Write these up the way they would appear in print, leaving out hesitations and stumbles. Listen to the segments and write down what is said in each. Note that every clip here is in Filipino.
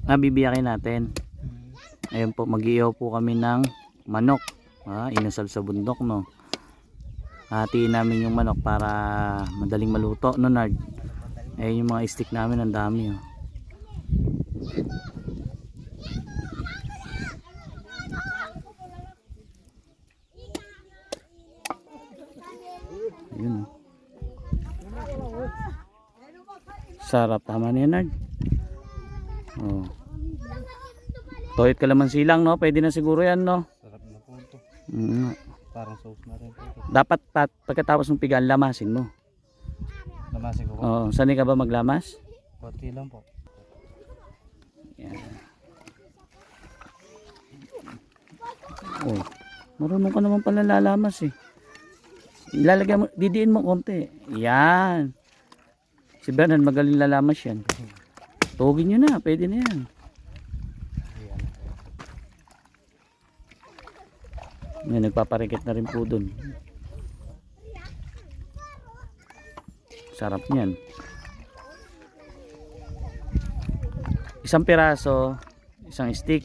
bibiyakin natin. Ayun po, mag-iihaw po kami ng manok. Inasal sa bundok, no. Hatiin namin yung manok para madaling maluto, no, Nard. Ayun yung mga stick namin, ang dami, oh. Ayun, oh. Sarap, tama na yan, Nard. Oh. Toyot kalamansi lang, no? Pwede na siguro yan, no? Sarap na po ito. Parang sauce na rin po ito. Dapat pagkatapos ng pigaan, lamasin mo. Lamasin ko po. Oo, sanay ka ba maglamas? Konti lang po. Yan. Oh, marunong ka naman pala lalamas eh. Ilalagay mo, didiin mo konti. Yan. Si Bernard magaling lalamas yan. Tugin nyo na, pwede na yan. May nagpaparikit na rin po dun. Sarap niyan. Isang piraso, isang stick.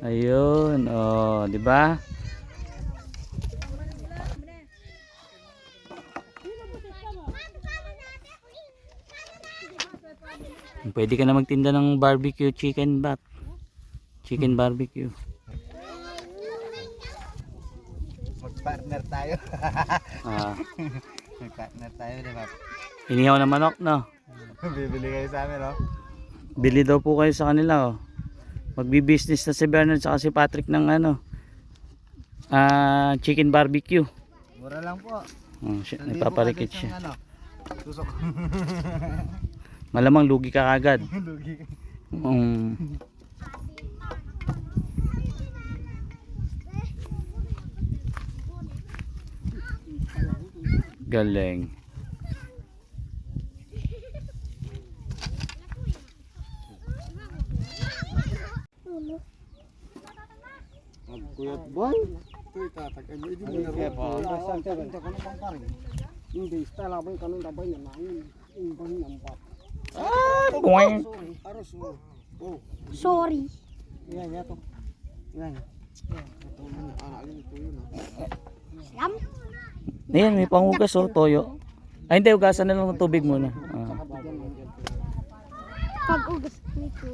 Ayun, oh, di ba? Pwede ka na magtinda ng barbecue chicken bat. Chicken barbecue. Mag-partner tayo. Mag-partner tayo, di ba? Inihaw na manok, no? Bibili kayo sa amin, no? Bili daw po kayo sa kanila, oh. Magbi-business na si Bernard saka si Patrick ng ano, chicken barbecue. Mura lang po. Nagpaparikit siya. Ano, susok. Malamang lugi ka kagad. Lugi. Galing. Magkuyot boy. Ito itatagay mo. Hindi mo na rin. Hindi, style abang kanong dabay na namin. Ibang nampak. Kuwang. Aros mo. Oh. Sorry. Yan, yan to. Yan. Ito yun. Anak ito yun. Slam? Ayan, may panghugas, oh, toyo. Ay, hindi, hugasan na lang ng tubig muna. Pag-ugas nito.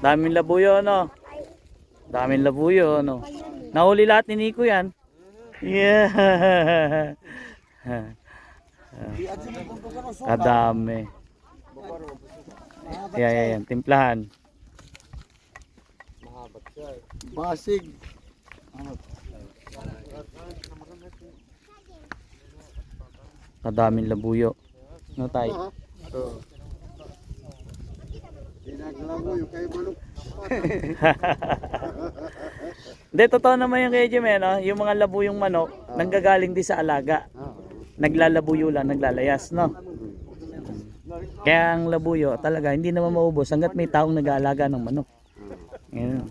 Daming labuyo, no? Daming labuyo, no? Nahuli lahat ni Nico yan. Yeah. Kadami. Yan. Timplahan. Basig. Kadaming labuyo. No, tayo? Pinaglabuyo kayo manok. Hindi, totoo naman yung kay Jimmy, no? Yung mga labuyong manok, nanggagaling din sa alaga. Naglalabuyo lang, naglalayas, no? Kaya ang labuyo, talaga, hindi naman maubos hanggat may taong nag-aalaga ng manok. Yan.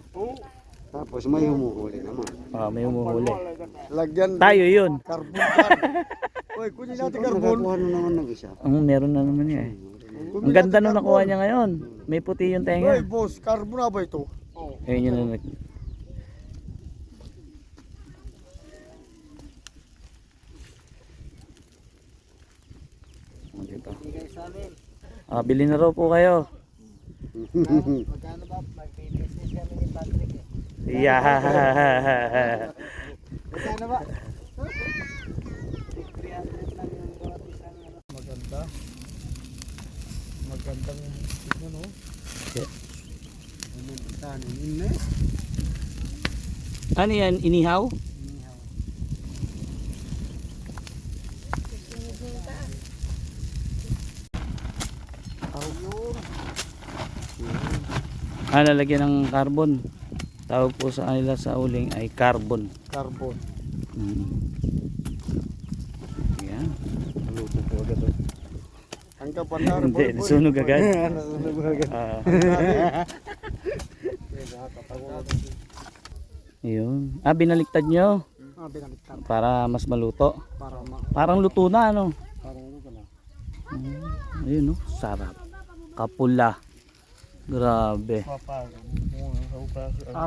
Tapos may humuhuli naman. May humuhuli. Lagyan Tayo yun. karbon. Uy, kunin natin karbon. Kuha na naman ng isa. Meron na naman yan. Ang ganda nung nakuha niya ngayon. May puti yung tenga. Uy, boss, karbon na ba ito? Ayun yun na. Dito. Bili na raw po kayo. Magkano ba? Mag-business kami ni Patrick eh. Yeah. Magkano ba? 300 lang yung bawat isang ano. Maganda. Magandang tignan, no? Ano yan? Inihaw? Lalagyan ng carbon. Tawag po sa kanila sa uling ay carbon. Carbon. Yan. Luto po agad. Hanggang pa carbon. Hindi, sunog agad. Sunog agad. Yun. Ah, binaliktad nyo Binaliktad para mas maluto. para Parang luto na, ano? parang ano ka na. Ayun, no? Sarap. Kapula. Grabe.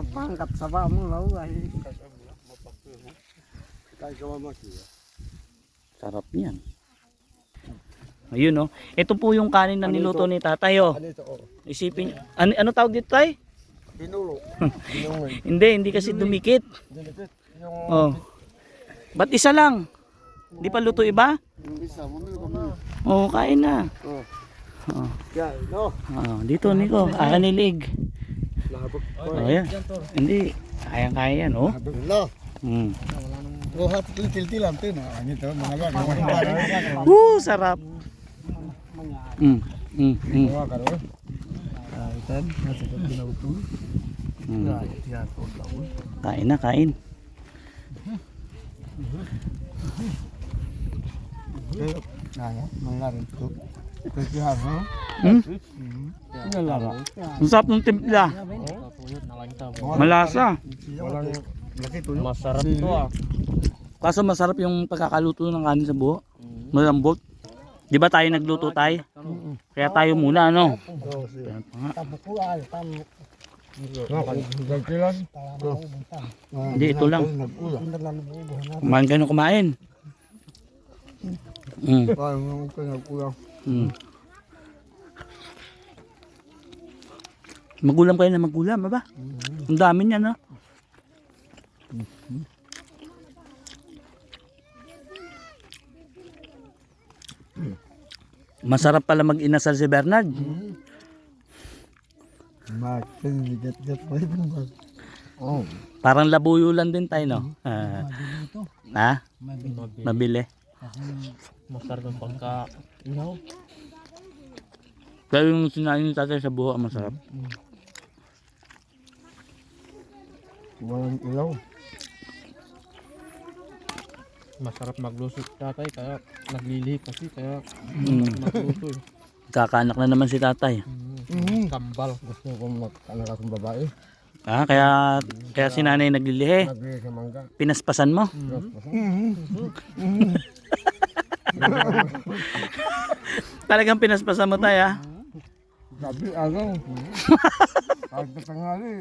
Pangkat sa ba mo law ay. Sarap niyan. Ayun, no? Ito po yung kanin na niluto ni tatay, oh. Ano ito? Oh. Isipin, ano tawag dito, tay? Binulo. Binungoy. Hindi kasi dumikit. Dinipit. Yung Oh. Ba't isa lang? Di pa luto iba? yung isa, bumili kami. Oo, kain na. Oh. Oh. Yan, no. Dito, Nico. Akanilig. Labot. Oh, yan. Hindi. Kayang-kaya yan, oh. No. Mm. Oh, hati til-til-tilan to na. Ano ito, mga bag. Sarap. Mm. Mm. Mm. Mga karo. Kaitan, nasa pinauto. Mm. Yan, Kain na, kain. mga rin to. Kasi ha. Hmm? Nalala. Ang sarap ng timpla. Malasa. Walang laki to. Masarap to ah. Kaso masarap yung pagkakaluto ng kanin sa buho. Malambot. Di ba tayo nagluto tayo? Kaya tayo muna, ano? Kaya pa nga. Tabukuan, tamu. Nagkilan. Hindi, ito lang. Kumain kayo ng kumain. Mm. Parang nagkulang. Mm. Magulam kayo na magulam, ba? Ang dami niya, no? Masarap pala mag-inasal si Bernard. Makin-gat-gat pa yun. Oh. Parang labuyo lang din tayo, no? Ha? Mabili. Masarap ang pagka ihaw. Kaya yung sinain ni tatay sa buho, ang masarap. Walang ilaw. Masarap magluto tatay kaya naglilihi kasi kaya Mm. magluto eh. Kakanak na naman si tatay. Kambal. Gusto ko mag-anak akong babae. Ah, kaya si nanay naglilihi. Nagre sa mangga. Pinaspasan mo. Talagang pinaspasan mo tayo, ha? Gabi, araw. Kahit na tanghali.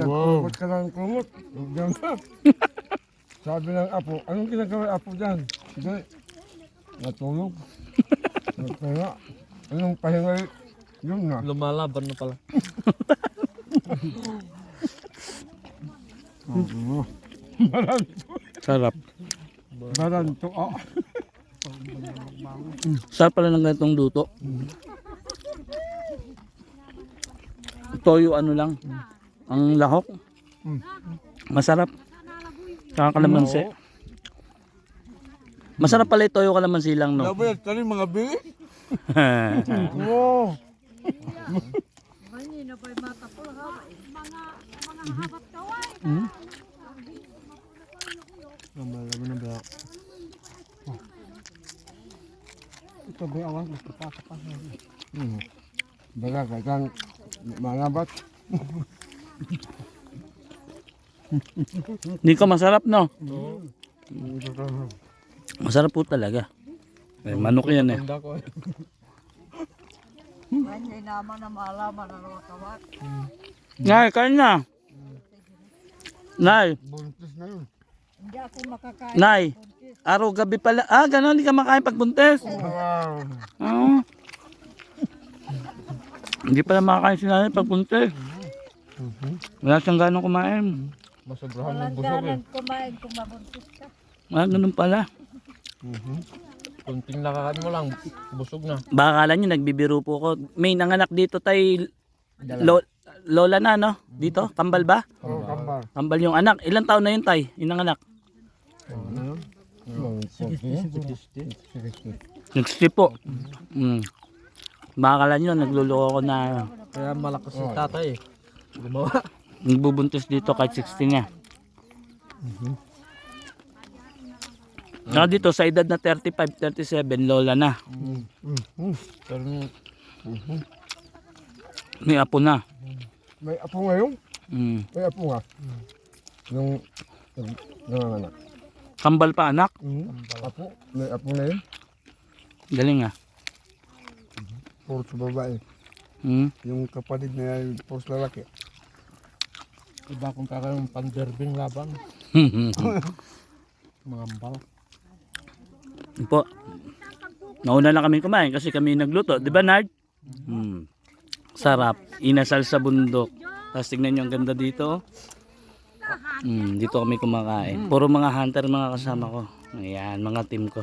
Wow. Kumot ka ng kumot. Diyan ka. Sabi ng apo, anong ginagawa ng apo dyan? Hindi. Natulog. Nagpahinga. Anong pahinga yun na? Lumalaban na pala. Sarap. Baranto. Ah. Sarap pala ng ganitong luto. Toyo ano lang. Ang lahok. Masarap. Saka kalamansi. Masarap pala yung toyo kalamansi lang, no? Labi, tali mga bili. Oo. Ito ba awan magpapasa pa. Baga, kayang mga bat. Hindi ka masarap, no? Masarap po talaga. Eh, manok yan, eh. Tanda ko eh. Hindi naman na malaman na nakawat. Nay, kain na. Nay, Buntis na yun. Hindi ako makakain. Nay. Araw gabi pala. Ah, gano'n. Hindi ka makain pag buntes. Wow. Oo. Hindi pala makakain si nanay pag buntes. Wala siyang gano'ng kumain. Masobrahan ng Walang busog eh. ganang kumain kung mabuntis ka. Ah, ganun pala. Kunting lakakan mo lang, busog na. Baka akala nyo, nagbibiro po ko. May nanganak dito tay lola na, no? Dito, kambal ba? Oo, kambal. Kambal yung anak. Ilang taon na yun, tay? Yung nanganak? 60 po. Baka akala nyo, nagluloko ko na Kaya malakas si tatay eh. Gumawa. nagbubuntis dito kahit 60 niya. Saka dito, sa edad na 35, 37, lola na. Pero May apo na. May apo ngayon. Mm. May apo nga. Nung nanganganak. Kambal pa anak. Apo. May apo na yun. Galing ah. Puro sa babae. Mm. Yung kapatid na yun, puro sa lalaki. Iba kung kakaroon panderbing laban. Mga ambal. Po. Nauna lang kami kumain kasi kami nagluto. Di ba, Nard? Sarap. Inasal sa bundok. Tapos tignan nyo ang ganda dito. Dito kami kumakain. Puro mga hunter mga kasama ko. Ayan, mga team ko.